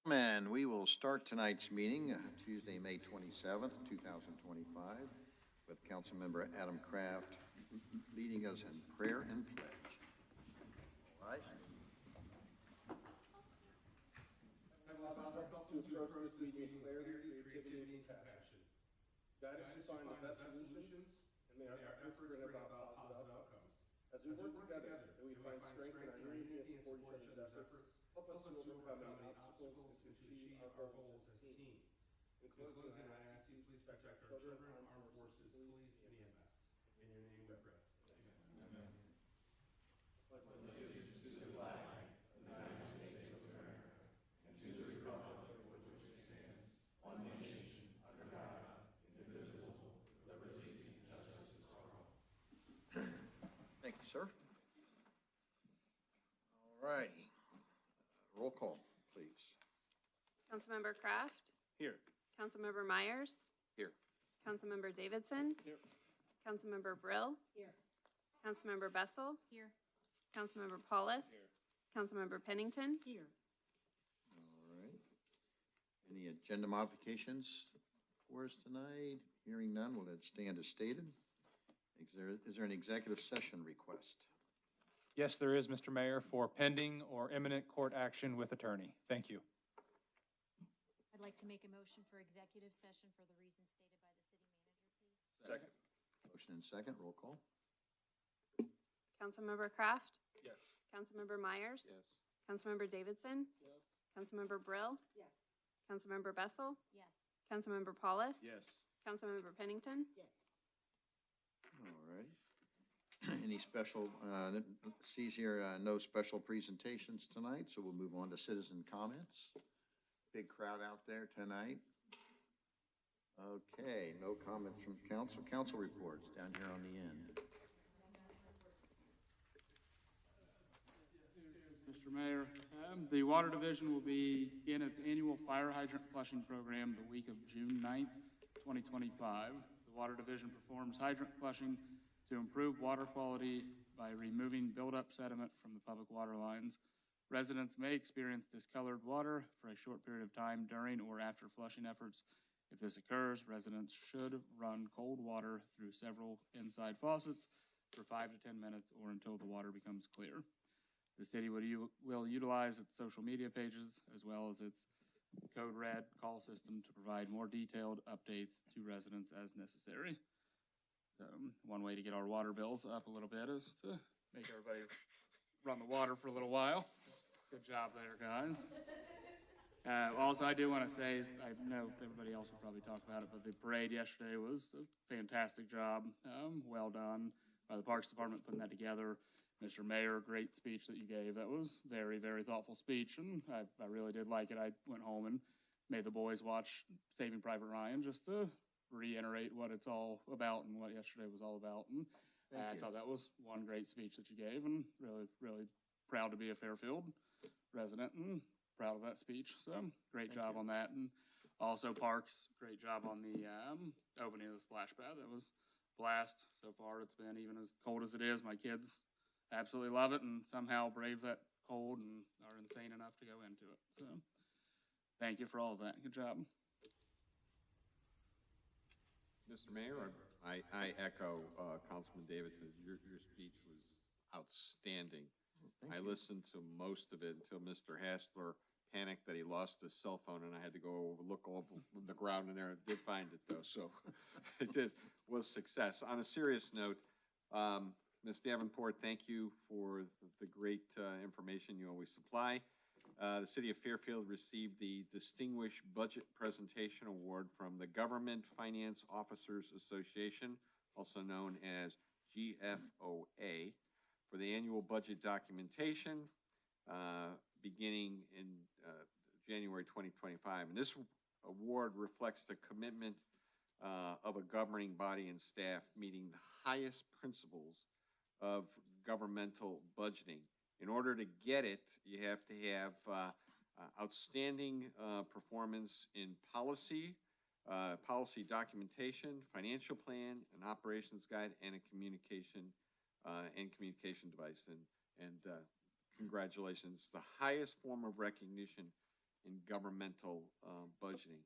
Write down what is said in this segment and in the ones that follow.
And we will start tonight's meeting, Tuesday, May 27th, 2025, with Councilmember Adam Kraft leading us in prayer and pledge. All right. Heavenly Father, help us to approach this meeting with clarity, creativity, and passion. Guide us to find the best solutions, and may our efforts bring about positive outcomes. As we work together, may we find strength in our unity and support each other's efforts. Help us to overcome any obstacles and to achieve our goals as a team. In closing, I ask you please protect our children, armed forces, police, and EMS. In your name we pray. Amen. Allegiance to the flag of the United States of America and to the republic for which it stands, one nation, under God, indivisible, with liberty and justice for all. Thank you, sir. All righty. Roll call, please. Councilmember Kraft. Here. Councilmember Myers. Here. Councilmember Davidson. Here. Councilmember Brill. Here. Councilmember Bessel. Here. Councilmember Paulus. Here. Councilmember Pennington. Here. All right. Any agenda modifications for us tonight? Hearing none, will it stand as stated? Is there an executive session request? Yes, there is, Mr. Mayor, for pending or imminent court action with attorney. Thank you. I'd like to make a motion for executive session for the reasons stated by the city manager, please. Second. Motion and second, roll call. Councilmember Kraft. Yes. Councilmember Myers. Yes. Councilmember Davidson. Yes. Councilmember Brill. Yes. Councilmember Bessel. Yes. Councilmember Paulus. Yes. Councilmember Pennington. Yes. All right. Any special, sees here, no special presentations tonight, so we'll move on to citizen comments. Big crowd out there tonight. Okay, no comments from council. Council reports down here on the end. Mr. Mayor, the Water Division will begin its annual fire hydrant flushing program the week of June 9th, 2025. The Water Division performs hydrant flushing to improve water quality by removing buildup sediment from the public water lines. Residents may experience discolored water for a short period of time during or after flushing efforts. If this occurs, residents should run cold water through several inside faucets for 5 to 10 minutes or until the water becomes clear. The city will utilize its social media pages as well as its Code Red call system to provide more detailed updates to residents as necessary. One way to get our water bills up a little bit is to make everybody run the water for a little while. Good job there, guys. Also, I do want to say, I know everybody else will probably talk about it, but the parade yesterday was a fantastic job. Well done by the Parks Department putting that together. Mr. Mayor, great speech that you gave. That was very, very thoughtful speech, and I really did like it. I went home and made the boys watch Saving Private Ryan just to reiterate what it's all about and what yesterday was all about. And I thought that was one great speech that you gave, and really, really proud to be a Fairfield resident and proud of that speech. So great job on that. And also Parks, great job on the opening of the splash pad. That was a blast so far. It's been even as cold as it is. My kids absolutely love it and somehow brave that cold and are insane enough to go into it. So thank you for all of that. Good job. Mr. Mayor, I echo Councilman Davidson. Your speech was outstanding. I listened to most of it until Mr. Hassler panicked that he lost his cell phone, and I had to go look over the ground in there. I did find it though, so it was success. On a serious note, Ms. Davenport, thank you for the great information you always supply. The City of Fairfield received the Distinguished Budget Presentation Award from the Government Finance Officers Association, also known as GFOA, for the annual budget documentation beginning in January 2025. And this award reflects the commitment of a governing body and staff meeting the highest principles of governmental budgeting. In order to get it, you have to have outstanding performance in policy, policy documentation, financial plan, an operations guide, and a communication device. And congratulations. The highest form of recognition in governmental budgeting.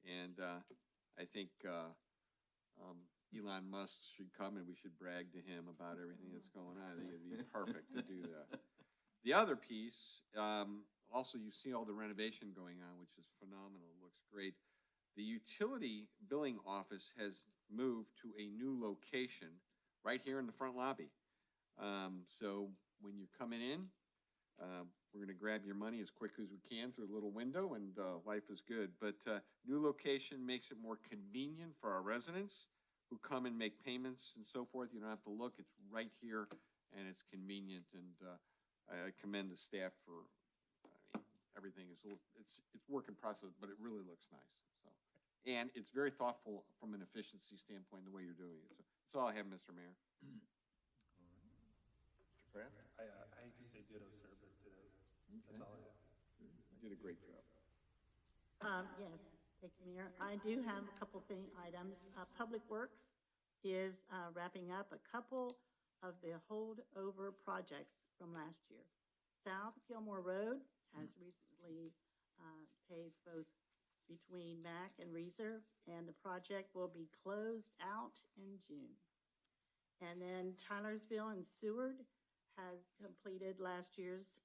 And I think Elon Musk should come and we should brag to him about everything that's going on. I think it'd be perfect to do that. The other piece, also you see all the renovation going on, which is phenomenal, looks great. The utility billing office has moved to a new location right here in the front lobby. So when you're coming in, we're gonna grab your money as quickly as we can through a little window, and life is good. But new location makes it more convenient for our residents who come and make payments and so forth. You don't have to look, it's right here, and it's convenient, and I commend the staff for, I mean, everything is, it's work in process, but it really looks nice, so. And it's very thoughtful from an efficiency standpoint, the way you're doing it, so that's all I have, Mr. Mayor. Mr. Kraft? I hate to say ditto, sir, but that's all I have. You did a great job. Yes, thank you, Mayor. I do have a couple items. Public Works is wrapping up a couple of the holdover projects from last year. South Gilmore Road has recently paved both between Mack and Reeser, and the project will be closed out in June. And then Tylersville and Seward has completed last year's,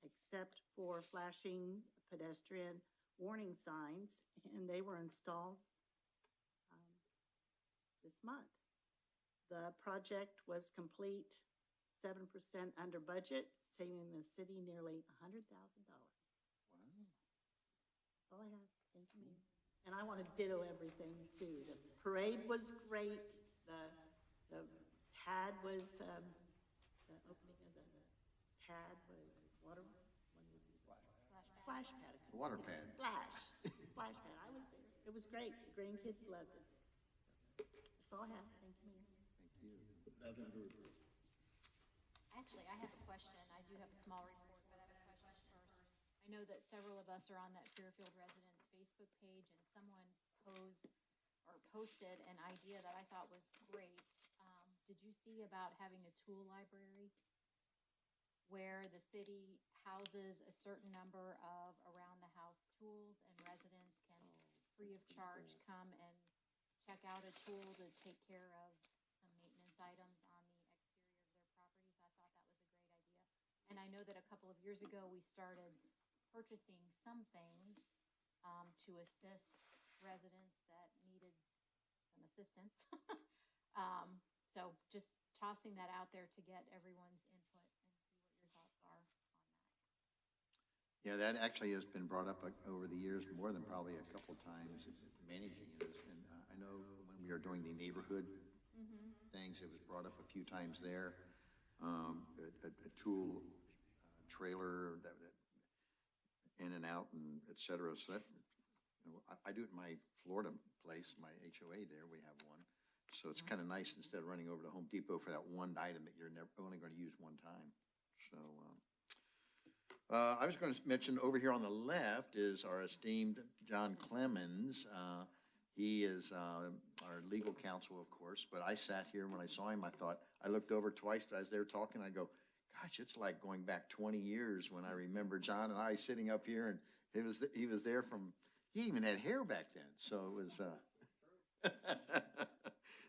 except for flashing pedestrian warning signs, and they were installed this month. The project was complete 7% under budget, saving the city nearly $100,000. Wow. All I have, thank you, Mayor. And I want to ditto everything too. The parade was great. The pad was, the opening of the pad was water, what is it? Splash pad. Water pad. Splash pad. I was there. It was great. The grandkids loved it. That's all I have. Thank you, Mayor. Nothing to report. Actually, I have a question. I do have a small report, but I have a question first. I know that several of us are on that Fairfield Residents Facebook page, and someone posted an idea that I thought was great. Did you see about having a tool library where the city houses a certain number of around-the-house tools, and residents can, free of charge, come and check out a tool to take care of some maintenance items on the exterior of their properties? I thought that was a great idea. And I know that a couple of years ago, we started purchasing some things to assist residents that needed some assistance. So just tossing that out there to get everyone's input and see what your thoughts are on that. Yeah, that actually has been brought up over the years, more than probably a couple times, managing this. And I know when we were doing the neighborhood things, it was brought up a few times there. A tool trailer that in and out and et cetera. So that, you know, I do it in my Florida place, my HOA there, we have one. So it's kind of nice instead of running over to Home Depot for that one item that you're never, only going to use one time. So, I was going to mention over here on the left is our esteemed John Clemens. He is our legal counsel, of course, but I sat here and when I saw him, I looked over twice as they were talking. I go, gosh, it's like going back 20 years when I remember John and I sitting up here, and he was there from, he even had hair back then. So it was,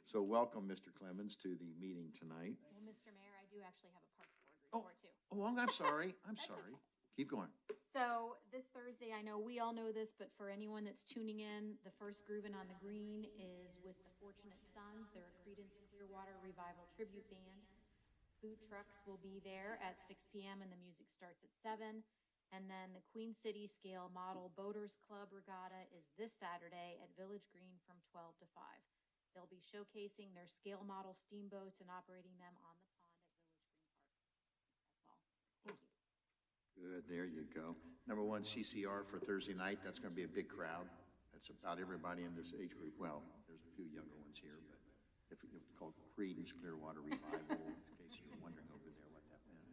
so welcome, Mr. Clemens, to the meeting tonight. Well, Mr. Mayor, I do actually have a Parks Board report too. Oh, I'm sorry. I'm That's sorry. okay. Keep going. So this Thursday, I know we all know this, but for anyone that's tuning in, the first Groovin' on the Green is with the Fortunate Sons. They're a Creedence Clearwater Revival tribute band. Food trucks will be there at 6 p.m. and the music starts at 7. And then the Queen City Scale Model Boaters Club Regatta is this Saturday at Village Green from 12 to 5. They'll be showcasing their scale model steamboats and operating them on the pond at Village Green Park. That's all. Thank you. Good, there you go. Number one, CCR for Thursday night, that's gonna be a big crowd. That's about everybody in this age group. Well, there's a few younger ones here, but if it's called Creedence Clearwater Revival, in case you're wondering over there what that meant.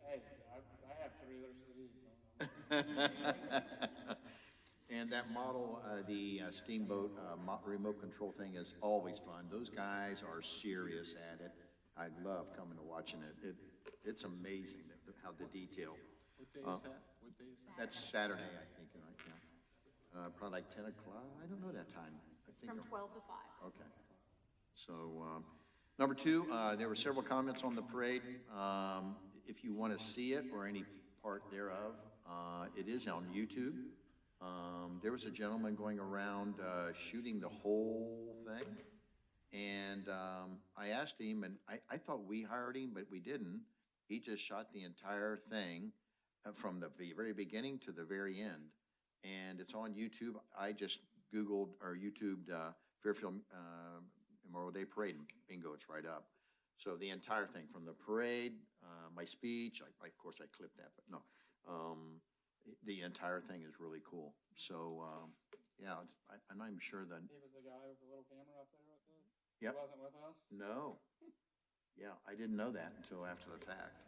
Hey, I have 3 other CDs. And that model, the steamboat remote control thing is always fun. Those guys are serious at it. I love coming to watching it. It's amazing how the detail. What day is that? What day is that? That's Saturday, I think, right, yeah. Probably like 10 o'clock, I don't know that time. I It's think from I'm- 12 to 5. Okay. So, number two, there were several comments on the parade. If you want to see it or any part thereof, it is on YouTube. There was a gentleman going around, shooting the whole thing. And, I asked him, and I thought we hired him, but we didn't. He just shot the entire thing from the very beginning to the very end. And it's on YouTube. I just Googled or YouTubed, Fairfield, Memorial Day Parade, and bingo, it's right up. So the entire thing, from the parade, my speech, of course, I clipped that, but no. The entire thing is really cool. So, yeah, I'm not even sure that, He was the guy with the little camera up there with the, Yep. he wasn't with us? no. Yeah, I didn't know that until after the fact.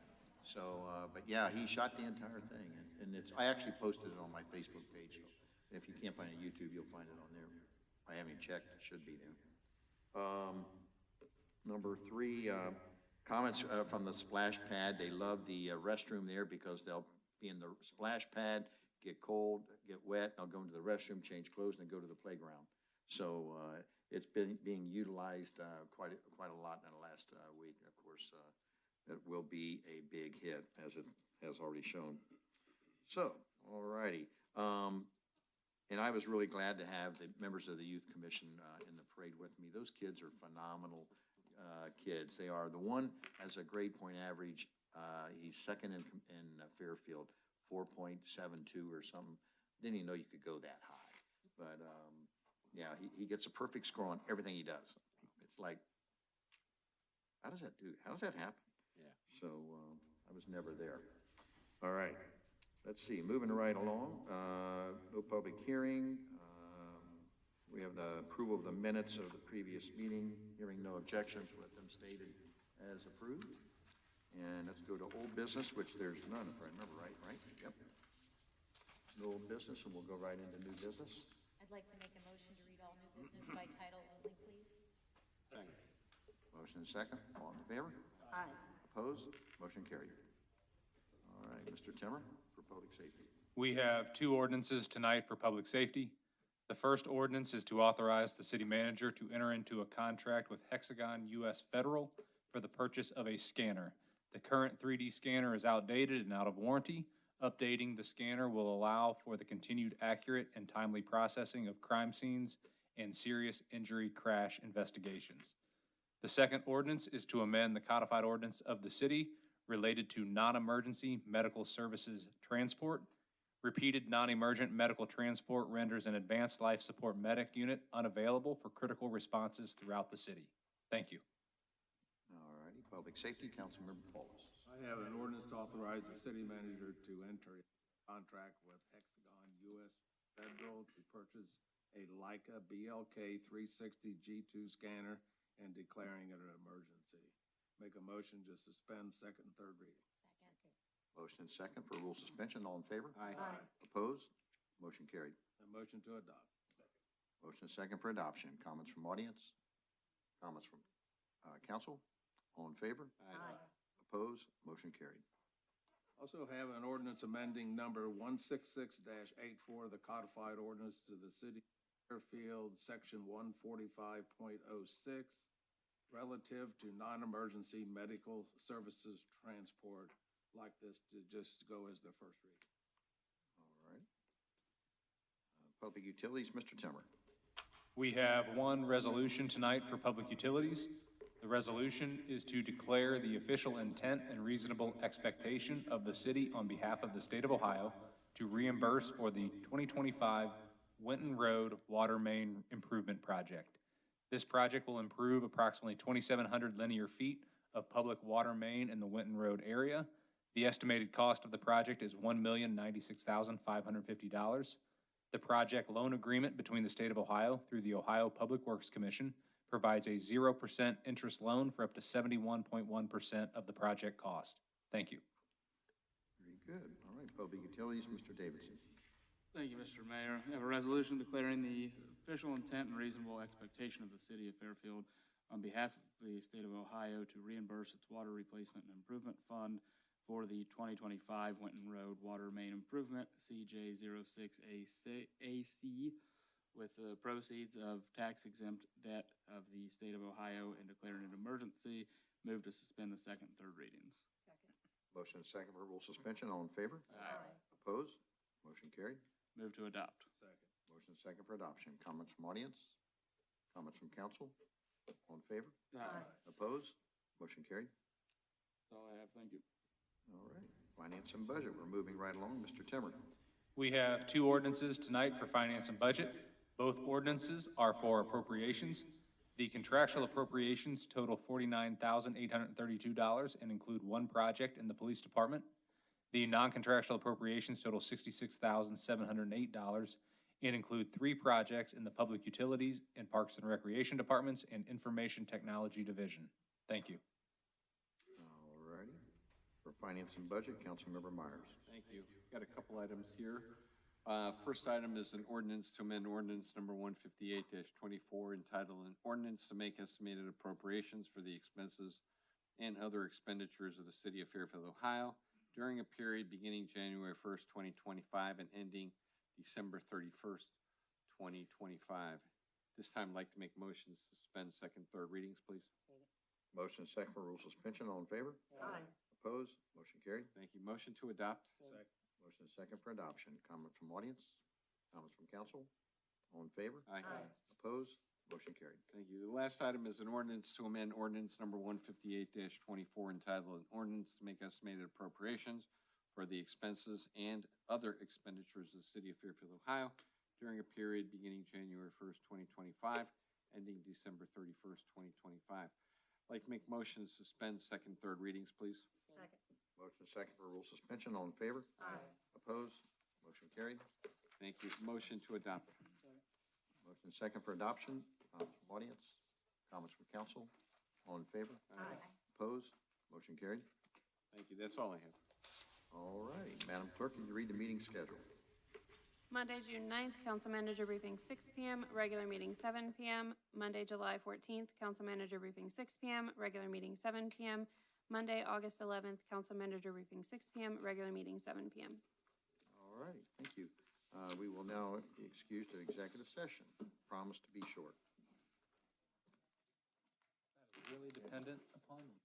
So, but yeah, he shot the entire thing, and it's, I actually posted it on my Facebook page. So if you can't find it on YouTube, you'll find it on there. I haven't checked, it should be there. Number three, comments from the splash pad. They love the restroom there because they'll be in the splash pad, get cold, get wet, they'll go into the restroom, change clothes, and then go to the playground. So it's been being utilized quite a lot in the last week. Of course, it will be a big hit, as it has already shown. So, all righty. And I was really glad to have the members of the Youth Commission in the parade with me. Those kids are phenomenal kids. They are. The one has a grade point average. He's second in Fairfield, 4.72 or something. Didn't even know you could go that high. But, yeah, he gets a perfect score on everything he does. It's like, how does that happen? Yeah. So, I was never there. All right. Let's see, moving right along, no public hearing. We have the approval of the minutes of the previous meeting. Hearing no objections, let them stated as approved. And let's go to old business, which there's none, if I remember right? Yep. No old business, and we'll go right into new business. I'd like to make a motion to read all new business by title only, please. Second. Motion and second, all in favor? Aye. Opposed? Motion carried. All right, Mr. Timmer, for public safety. We have two ordinances tonight for public safety. The first ordinance is to authorize the city manager to enter into a contract with Hexagon US Federal for the purchase of a scanner. The current 3D scanner is outdated and out of warranty. Updating the scanner will allow for the continued accurate and timely processing of crime scenes and serious injury crash investigations. The second ordinance is to amend the codified ordinance of the city related to non-emergency medical services transport. Repeated non-emergent medical transport renders an advanced life support medic unit unavailable for critical responses throughout the city. Thank you. All righty, public safety, Councilmember Paulus. I have an ordinance to authorize the city manager to enter a contract with Hexagon US Federal to purchase a Leica BLK 360 G2 scanner and declaring it an emergency. Make a motion to suspend second and third reading. Second. Motion and second for rule suspension, all in favor? Aye. Opposed? Motion carried. A motion to adopt. Second. Motion and second for adoption. Comments from audience? Comments from council? All in favor? Aye. Opposed? Motion carried. Also have an ordinance amending number 166-84, the codified ordinance to the city of Fairfield, section 145.06, relative to non-emergency medical services transport, like this to just go as the first reading. All right. Public utilities, Mr. Timmer. We have one resolution tonight for public utilities. The resolution is to declare the official intent and reasonable expectation of the city on behalf of the state of Ohio to reimburse for the 2025 Winton Road Water Main Improvement Project. This project will improve approximately 2,700 linear feet of public water main in the Winton Road area. The estimated cost of the project is $1,096,550. The project loan agreement between the state of Ohio through the Ohio Public Works Commission provides a 0% interest loan for up to 71.1% of the project cost. Thank you. Very good. All right, public utilities, Mr. Davidson. Thank you, Mr. Mayor. I have a resolution declaring the official intent and reasonable expectation of the city of Fairfield on behalf of the state of Ohio to reimburse its water replacement and improvement fund for the 2025 Winton Road Water Main Improvement, CJ06AC, with the proceeds of tax exempt debt of the state of Ohio and declaring an emergency. Move to suspend the second and third readings. Motion and second for rule suspension. All in favor? Aye. Opposed? Motion carried. Move to adopt. Motion and second for adoption. Comments from audience? Comments from council? All in favor? Opposed? Motion carried. That's all I have. Thank you. All right. Finance and budget. We're moving right along. Mr. Timmer. We have two ordinances tonight for finance and budget. Both ordinances are for appropriations. The contractual appropriations total $49,832 and include one project in the police department. The non-contractual appropriations total $66,708 and include three projects in the public utilities and parks and recreation departments and information technology division. Thank you. All righty. For finance and budget, Councilmember Myers. Thank you. Got a couple items here. First item is an ordinance to amend ordinance number 158-24 entitled an ordinance to make estimated appropriations for the expenses and other expenditures of the city of Fairfield, Ohio during a period beginning January 1st, 2025 and ending December 31st, 2025. This time, I'd like to make motions to suspend second, third readings, please. Motion and second for rule suspension. All in favor? Aye. Opposed? Motion carried. Thank you. Motion to adopt. Motion and second for adoption. Comments from audience? Comments from council? All in favor? Aye. Opposed? Motion carried. Thank you. The last item is an ordinance to amend ordinance number 158-24 entitled an ordinance to make estimated appropriations for the expenses and other expenditures of the city of Fairfield, Ohio during a period beginning January 1st, 2025, ending December 31st, 2025. I'd like to make motion to suspend second, third readings, please. Second. Motion and second for rule suspension. All in favor? Aye. Opposed? Motion carried. Thank you. Motion to adopt. Motion and second for adoption. Comments from audience? Comments from council? All in favor? Aye. Opposed? Motion carried. Thank you. That's all I have. All right. Madam Clerk, can you read the meeting schedule? Monday, June 9th, council manager briefing 6 p.m., regular meeting 7 p.m. Monday, July 14th, council manager briefing 6 p.m., regular meeting 7 p.m. Monday, August 11th, council manager briefing 6 p.m., regular meeting 7 p.m. All right, thank you. We will now be excused to executive session. Promise to be short. Really dependent upon you.